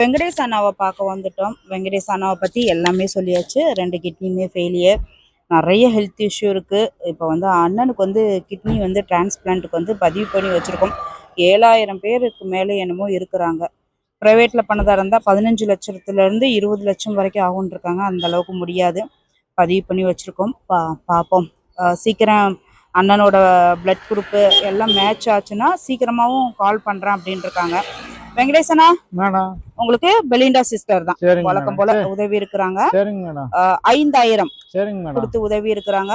வெங்கடேஷ் அண்ணாவை பார்க்க வந்துட்டோம். வெங்கடேஷ் அண்ணாவை பற்றி எல்லாமே சொல்லியாச்சு. 2 கிட்னியுமே ஃபெயிலியர், நிறைய ஹெல்த் இஷ்யூ இருக்குது. இப்போ வந்து அண்ணனுக்கு வந்து கிட்னி வந்து டிரான்ஸ்பிளான்ட்டுக்கு வந்து பதிவு பண்ணி வச்சுருக்கோம். 7000 பேருக்கு மேலே என்னமோ இருக்கிறாங்க. ப்ரைவேட்டில் பண்ணதாக இருந்தால் 15 லட்சத்துலேருந்து 20 லட்சம் வரைக்கும் ஆகும்னு இருக்காங்க. அந்த அளவுக்கு முடியாது. பதிவு பண்ணி வச்சுருக்கோம். பார்ப்போம். சீக்கிரம் அண்ணனோட பிளட் குரூப்பு எல்லாம் மேட்ச் ஆச்சுன்னா சீக்கிரமாகவும் கால் பண்ணுறேன் அப்படின்ட்டு இருக்காங்க. வெங்கடேசனா மேடம், உங்களுக்கு பெலிண்டா சிஸ்டர் தான் வழக்கம் போல உதவி இருக்கிறாங்க. 5000 கொடுத்து உதவி இருக்கிறாங்க.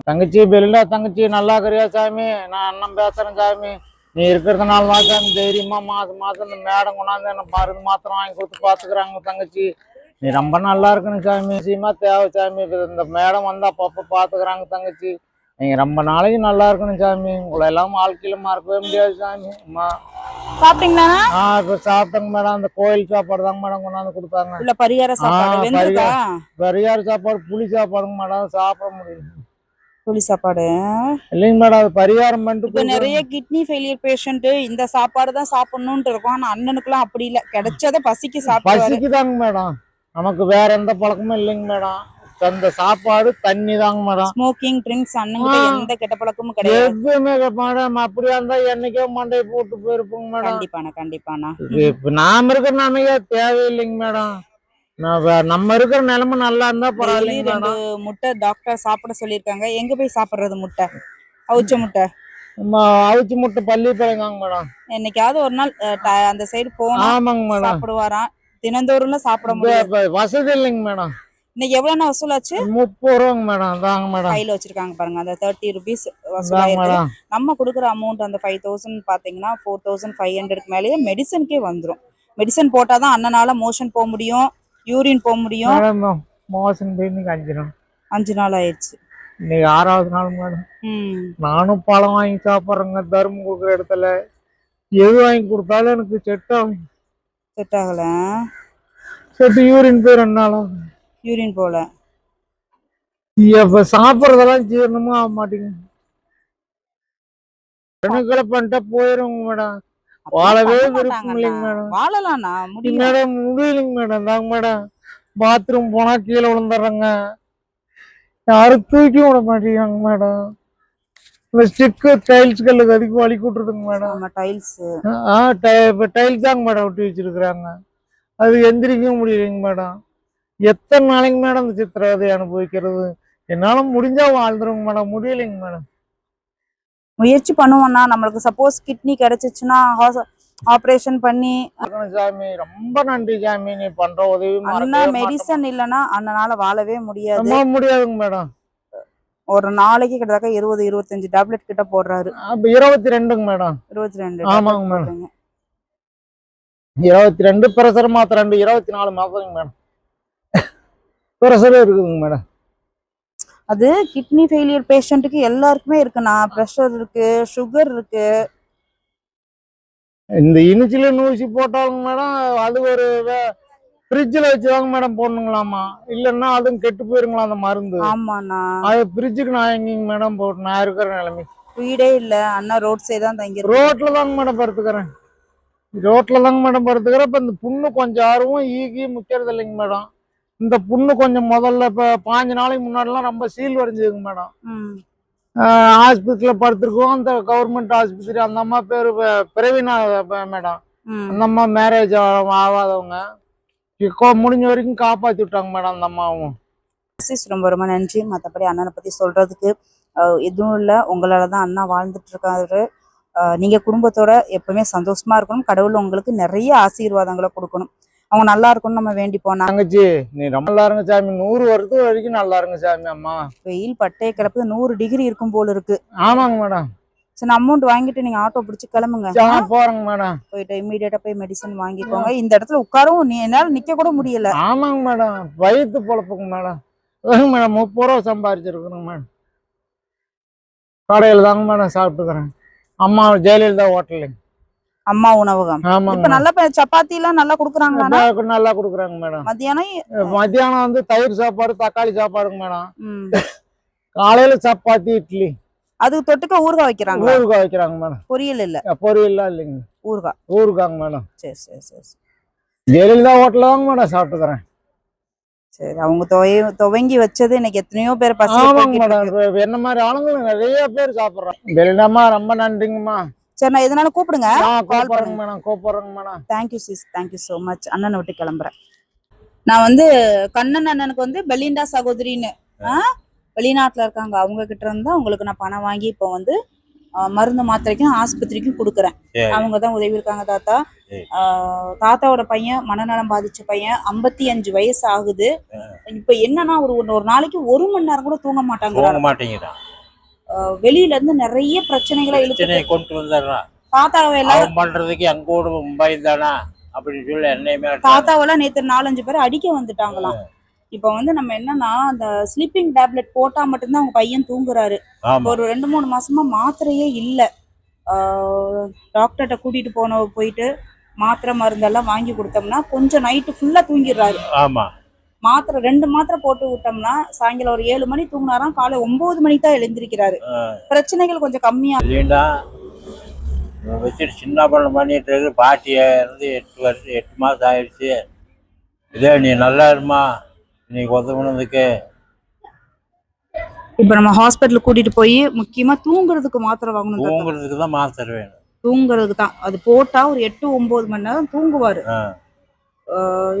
தங்கச்சி பெலிண்டா தங்கச்சி நல்லா இருக்கிறியா சாமி? நான் அண்ணன் பேசுறேன் சாமி. நீ இருக்கிறதுனால தான் சாமி தைரியமா மாசம் மாசம் இந்த மேடம் கொண்டாந்து என்ன மருந்து மாத்திரம் வாங்கி கொடுத்து பாத்துக்கிறாங்க தங்கச்சி. நீ ரொம்ப நல்லா இருக்கணும் சாமி. நிச்சயமா தேவை சாமி. இந்த மேடம் வந்து அப்பப்ப பாத்துக்கிறாங்க தங்கச்சி. நீங்க ரொம்ப நாளைக்கு நல்லா இருக்கணும் சாமி. உங்களை எல்லாம் வாழ்க்கையில மறக்கவே முடியாது சாமி. அம்மா சாப்பிட்டீங்களா? இப்ப சாப்பிட்டேங்க மேடம். அந்த கோயில் சாப்பாடு தாங்க மேடம் கொண்டாந்து கொடுத்தாங்க. இல்ல பரிகார சாப்பாடு. பரிகார சாப்பாடு புளி சாப்பாடுங்க மேடம். சாப்பிட முடியும். புளி சாப்பாடு இல்லைங்க மேடம், அது பரிகாரம் பண்ணிட்டு. இப்ப நிறைய கிட்னி ஃபெயிலியர் பேஷண்ட் இந்த சாப்பாடு தான் சாப்பிடணும்னு இருக்கும். ஆனா அண்ணனுக்குலாம் அப்படி இல்ல, கிடைச்சத பசிக்கு சாப்பிடுவாரு. பசிக்குதாங்க மேடம். நமக்கு வேற எந்த பழக்கமும் இல்லைங்க மேடம். அந்த சாப்பாடு தண்ணி தாங்க மேடம். ஸ்மோக்கிங் ட்ரிங்க்ஸ் அண்ணனுக்கு எந்த கெட்ட பழக்கமும் கிடையாது. எதுவுமே மேடம். அப்படியா இருந்தா என்னைக்கோ மண்டையை போட்டு போயிருப்போங்க மேடம். கண்டிப்பாண்ணா. இப்ப நாம இருக்கிற நமக்கே தேவையில்லைங்க மேடம். நம்ம இருக்கிற நிலைமை நல்லா இருந்தா பரவாயில்லைங்க. 2 முட்டை டாக்டர் சாப்பிட சொல்லியிருக்காங்க. எங்க போய் சாப்பிடுறது முட்டை? அவிச்ச முட்டை. அவிச்ச முட்டை பள்ளி பிள்ளைங்க மேடம். என்னைக்காவது ஒரு நாள் அந்த சைடு போனா சாப்பிடுவாராம். தினந்தோறும் சாப்பிட முடியாது, வசதி இல்லைங்க மேடம். இன்னைக்கு எவ்வளவுனா வசூலாச்சு? 30 ரூபாங்க மேடம். தாங்க மேடம். கையில வச்சிருக்காங்க பாருங்க, அந்த 30 rupees வசூலாயிருக்கு. நம்ம கொடுக்குற அமௌண்ட் அந்த 5000 பாத்தீங்கன்னா 4500 மேலேயே மெடிசனுக்கே வந்துடும். மெடிசன் போட்டாதான் அண்ணனால மோஷன் போக முடியும், யூரின் போக முடியும். மோஷன் போய் இன்னைக்கு 5 நாள் ஆயிடுச்சு. இன்னைக்கு 6வது நாள் மேடம். நானும் பழம் வாங்கி சாப்பிட்றேங்க. தர்மம் கொடுக்குற இடத்துல எது வாங்கி கொடுத்தாலும் எனக்கு செட் ஆகல. யூரின் போய் 2 நாள் யூரின் போல. இப்ப சாப்பிட்றதெல்லாம் ஜீரணமும் ஆக மாட்டேங்குது. பண்ணிட்டா போயிரும் மேடம். வாழவே விருப்பம் இல்லைங்க மேடம். வாழலாம்னா மேடம் முடியலைங்க மேடம். தாங்க மேடம், பாத்ரூம் போனா கீழே விழுந்துடுறேங்க. யாரும் தூக்கி விட மாட்டேங்கிறாங்க மேடம். இந்த ஸ்டிக்கு டைல்ஸ் கல்லுக்கு அதிகம் வலி கூட்டுறதுங்க மேடம். டைல்ஸ் தாங்க மேடம் ஒட்டி வச்சிருக்கிறாங்க. அது எந்திரிக்கவும் முடியலைங்க மேடம். எத்தனை நாளைக்கு மேடம் இந்த சித்திரவதை அனுபவிக்கிறது? என்னால முடிஞ்சா வாழ்ந்துருங்க மேடம். முடியலைங்க மேடம். முயற்சி பண்ணுவோம்னா நம்மளுக்கு சப்போஸ் கிட்னி கிடைச்சிச்சுன்னா ஆபரேஷன் பண்ணி. சாமி ரொம்ப நன்றி சாமி. நீ பண்ற உதவி. மெடிசன் இல்லைன்னா அண்ணனால வாழவே முடியாது. முடியாதுங்க மேடம். ஒரு நாளைக்கு கிட்டத்தட்ட 20-25 டேப்லெட் கிட்ட போடுறாரு. 22ங்க மேடம். 22. ஆமாங்க மேடம். 22 பிரஷர் மாத்திரை 24 மாத்திரைங்க மேடம். பிரஷர் இருக்குதுங்க மேடம். அது கிட்னி ஃபெயிலியர் பேஷண்ட்டுக்கு எல்லாருக்குமே இருக்குண்ணா. பிரஷர் இருக்கு, சுகர் இருக்கு. இந்த இனிச்சிலின் ஊசி போட்டாலும் மேடம் அது ஒரு ஃப்ரிட்ஜில் வச்சுதாங்க மேடம் போடணுங்களாமா. இல்லைன்னா அதுவும் கெட்டு போயிருங்களா அந்த மருந்து. ஆமாண்ணா, அது ஃப்ரிட்ஜுக்கு நான் எங்கேங்க மேடம் போட்டு நான் இருக்கிற நிலைமை. வீடே இல்லை அண்ணா, ரோட் சைடு தான் தங்கி. ரோட்ல தாங்க மேடம் படுத்துக்கிறேன். ரோட்ல தாங்க மேடம் படுத்துக்கிறேன். இப்போ இந்த புண்ணு கொஞ்சம் ஆர்வம் ஈகி முக்கிறது இல்லைங்க மேடம். இந்த புண்ணு கொஞ்சம் முதல்ல இப்போ 5 நாளைக்கு முன்னாடிலாம் ரொம்ப சீல் வரைஞ்சதுங்க மேடம். ஆஸ்பத்திரியில் படுத்துருக்கோம். அந்த கவர்மெண்ட் ஆஸ்பத்திரி. அந்த அம்மா பேர் பிரவீனா மேடம். அந்த அம்மா மேரேஜ் ஆகாதவங்க. முடிஞ்ச வரைக்கும் காப்பாற்றி விட்டாங்க மேடம் அந்த அம்மாவும். ரொம்ப ரொம்ப நன்றி. மற்றபடி அண்ணனை பற்றி சொல்கிறதுக்கு எதுவும் இல்லை. உங்களால் தான் அண்ணா வாழ்ந்துட்டு இருக்காரு. நீங்கள் குடும்பத்தோட எப்பவுமே சந்தோஷமா இருக்கணும். கடவுள் உங்களுக்கு நிறைய ஆசீர்வாதங்களை கொடுக்கணும். அவங்க நல்லா இருக்கணும் நம்ம வேண்டி போனா. தங்கச்சி நீ ரொம்ப நல்லா இருங்க சாமி. 100 வருஷம் வரைக்கும் நல்லா இருங்க சாமி. அம்மா வெயில் பட்டைய கிளப்பு 100 டிகிரி இருக்கும் போல இருக்கு. ஆமாங்க மேடம். சரி, அமௌண்ட் வாங்கிட்டு நீங்க ஆட்டோ பிடிச்சி கிளம்புங்க. போறேங்க மேடம். போயிட்டு இமீடியட்டா போய் மெடிசன் வாங்கிக்கோங்க. இந்த இடத்துல உட்காரவும் என்னால நிக்க கூட முடியல. ஆமாங்க மேடம், வயிற்று பொழப்புங்க மேடம். மேடம் 30 ரூபா சம்பாதிச்சிருக்கணுங்க மேடம். கடையில் தாங்க மேடம் சாப்பிட்டுக்கிறேன். அம்மா ஜெயலலிதா ஹோட்டலுங்க. அம்மா உணவகம். இப்ப நல்ல சப்பாத்தி எல்லாம் நல்லா குடுக்குறாங்களா? நல்லா குடுக்குறாங்க மேடம். மத்தியானம் வந்து தயிர் சாப்பாடு தக்காளி சாப்பாடுங்க மேடம். காலையில சப்பாத்தி இட்லி. அதுக்கு தொட்டுக்க ஊறுகாய் வைக்கிறாங்க. ஊறுகாய் வைக்கிறாங்க மேடம். பொரியல் இல்ல. பொரியல் இல்லைங்க. ஊறுகாங்க மேடம். சரி. ஜெயலலிதா ஹோட்டல்ல தாங்க மேடம் சாப்பிட்டுக்கிறேன். சரி, அவங்க துவங்கி வச்சது இன்னைக்கு எத்தனையோ பேர் பசி ஆமாங்க மேடம். என்ன மாதிரி ஆளுங்களும் நிறைய பேர் சாப்பிட்றோம். ஜெயலலிதாம்மா ரொம்ப நன்றிங்கம்மா. சரி, நான் எதனால கூப்பிடுங்க. கூப்பிடுறேங்க மேடம், கூப்பிடுறேங்க madam. Thank you sis, thank you so much. அண்ணனை விட்டு கிளம்புறேன். நான் வந்து கண்ணன் அண்ணனுக்கு வந்து பெலிண்டா சகோதரின்னு வெளிநாட்டுல இருக்காங்க, அவங்க கிட்ட இருந்தா உங்களுக்கு நான் பணம் வாங்கி இப்போ வந்து மருந்து மாத்திரைக்கும் ஆஸ்பத்திரிக்கும் கொடுக்குறேன். அவங்க தான் உதவி இருக்காங்க தாத்தா. தாத்தாவோட பையன் மனநலம் பாதிச்ச பையன், 55 வயசு ஆகுது. இப்ப என்னன்னா ஒரு நாளைக்கு 1 மணி நேரம் கூட தூங்க மாட்டாங்க. வெளியில இருந்து நிறைய பிரச்சனைகளை கொண்டு வந்துடுறான். தாத்தாவை எல்லாம் பண்றதுக்கு அங்கோடு மும்பை தானா அப்படின்னு சொல்லி என்னையுமே தாத்தாவெல்லாம் நேற்று 4-5 பேர் அடிக்க வந்துட்டாங்களாம். இப்ப வந்து நம்ம என்னன்னா அந்த ஸ்லீப்பிங் டேப்லெட் போட்டா மட்டும்தான் அவங்க பையன் தூங்குறாரு. ஒரு 2-3 மாசமா மாத்திரையே இல்ல. டாக்டர்கிட்ட கூட்டிட்டு போயிட்டு மாத்திரை மருந்தெல்லாம் வாங்கி கொடுத்தோம்னா கொஞ்சம் நைட்டு ஃபுல்லா தூங்கிடுறாரு. ஆமா, மாத்திரை 2 மாத்திரை போட்டு விட்டோம்னா சாயங்காலம் ஒரு 7 மணி தூங்கினாராம், காலை 9 மணிக்கு தான் எழுந்திருக்கிறாரு. பிரச்சனைகள் கொஞ்சம் கம்மியா வச்சுட்டு சின்ன பண்ண பண்ணிட்டு இருக்கு. பாட்டிய இருந்து 8 மாசம் ஆயிடுச்சு. இதே நீ நல்லா இருமா, இன்னைக்கு உதவுனதுக்கு. இப்ப நம்ம ஹாஸ்பிட்டல் கூட்டிட்டு போய் முக்கியமா தூங்குறதுக்கு மாத்திரை வாங்கணும். தூங்குறதுக்கு தான் மாத்திரை வேணும். தூங்குறதுக்கு தான் அது போட்டா ஒரு 8-9 மணி நேரம் தூங்குவாரு.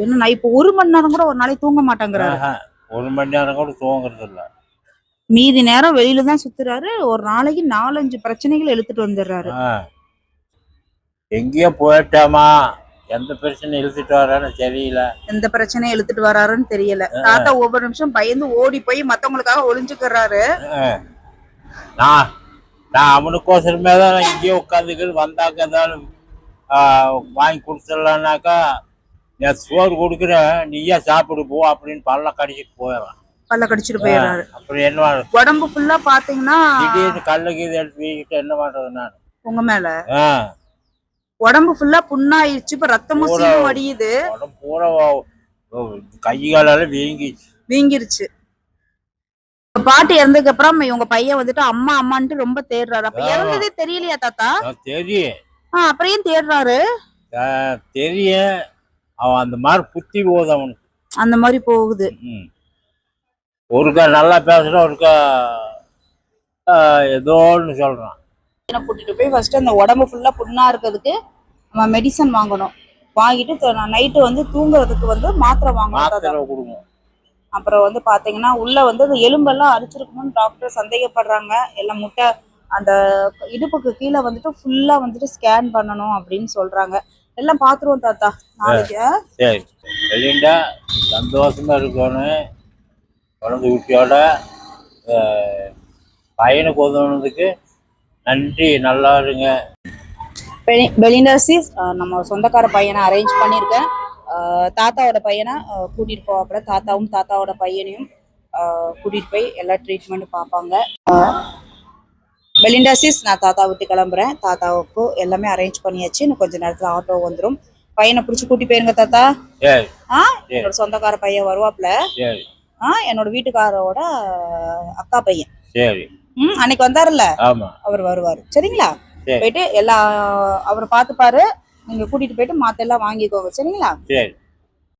என்ன இப்ப 1 மணி நேரம் கூட ஒரு நாளைக்கு தூங்க மாட்டாங்கிறாரு. 1 மணி நேரம் கூட தூங்குறது இல்ல. மீதி நேரம் வெளியில தான் சுத்துறாரு. ஒரு நாளைக்கு 4-5 பிரச்சனைகள் இழுத்துட்டு வந்துடுறாரு. எங்கேயோ போயிட்டாமா, எந்த பிரச்சனை இழுத்துட்டு வரான்னு தெரியல. எந்த பிரச்சனையும் இழுத்துட்டு வராருன்னு தெரியல. தாத்தா ஒவ்வொரு நிமிஷம் பயந்து ஓடி போய் மத்தவங்களுக்காக ஒளிஞ்சுக்கிறாரு. நான் அவனுக்கோசரமே தான் நான் இங்கேயே உட்காந்துக்கிட்டு வந்தாக்க ஏதாவது வாங்கி கொடுத்துடலான்னாக்கா, நான் சோறு கொடுக்குறேன் நீயா சாப்பிடு போ அப்படின்னு பல்ல கடிச்சிட்டு போயிடறான். பல்ல கடிச்சிட்டு போயிடுறாரு. அப்படி என்ன உடம்பு ஃபுல்லா பாத்தீங்கன்னா திடீர்னு கல்லுக்கு இது எடுத்து வீக்கிட்டு என்ன பண்றது நான் உங்க மேல? உடம்பு ஃபுல்லா புண்ணாயிருச்சு. இப்ப ரத்தமும் சீரும் வடியுது. உடம்பு பூரா கை காலால வீங்கிருச்சு. பாட்டி இறந்ததுக்கு அப்புறம் இவங்க பையன் வந்துட்டு அம்மா அம்மான்ட்டு ரொம்ப தேடுறாரு. அப்ப இறந்ததே தெரியலையா தாத்தா? தெரியும். அப்புறம் ஏன் தேடுறாரு? தெரியும். அவன் அந்த மாதிரி புத்தி போகுது அவனுக்கு. அந்த மாதிரி போகுது. ஒருக்கா நல்லா பேசுற, ஒருக்கா ஏதோன்னு சொல்றான். கூட்டிட்டு போய் ஃபர்ஸ்ட் அந்த உடம்பு ஃபுல்லா புண்ணா இருக்கிறதுக்கு நம்ம மெடிசன் வாங்கணும். வாங்கிட்டு நைட்டு வந்து தூங்குறதுக்கு வந்து மாத்திரை வாங்கணும். அப்புறம் வந்து பாத்தீங்கன்னா உள்ள வந்து அந்த எலும்பெல்லாம் அரிச்சிருக்கணும்னு டாக்டர் சந்தேகப்படுறாங்க. எல்லாம் முட்டை அந்த இடுப்புக்கு கீழே வந்துட்டு ஃபுல்லா வந்துட்டு ஸ்கேன் பண்ணணும் அப்படின்னு சொல்றாங்க. எல்லாம் பாத்துருவோம் தாத்தா நாளைக்கு. சரி, வெளியிண்டா சந்தோஷமா இருக்கணும். குழந்தை குட்டியோட பையனுக்கு உதவுனதுக்கு நன்றி. நல்லா இருங்க. பெலிண்டாசிஸ் நம்ம சொந்தக்கார பையனை அரேஞ்ச் பண்ணியிருக்கேன். தாத்தாவோட பையனை கூட்டிட்டு போவாப்புல. தாத்தாவும் தாத்தாவோட பையனையும் கூட்டிட்டு போய் எல்லா ட்ரீட்மெண்ட்டும் பார்ப்பாங்க. பெலிண்டாசிஸ் நான் தாத்தா விட்டு கிளம்புறேன். தாத்தாவுக்கு எல்லாமே அரேஞ்ச் பண்ணியாச்சு. இன்னும் கொஞ்ச நேரத்துல ஆட்டோ வந்துடும். பையனை பிடிச்சி கூட்டி போயிருங்க தாத்தா. என்னோட சொந்தக்கார பையன் வருவாப்புல. என்னோட வீட்டுக்காரோட அக்கா பையன். அன்னைக்கு வந்தாருல்ல, அவர் வருவாரு. சரிங்களா? போயிட்டு எல்லாம் அவர் பாத்துப்பாரு. நீங்க கூட்டிட்டு போயிட்டு மாத்தெல்லாம் வாங்கிக்கோங்க. சரிங்களா?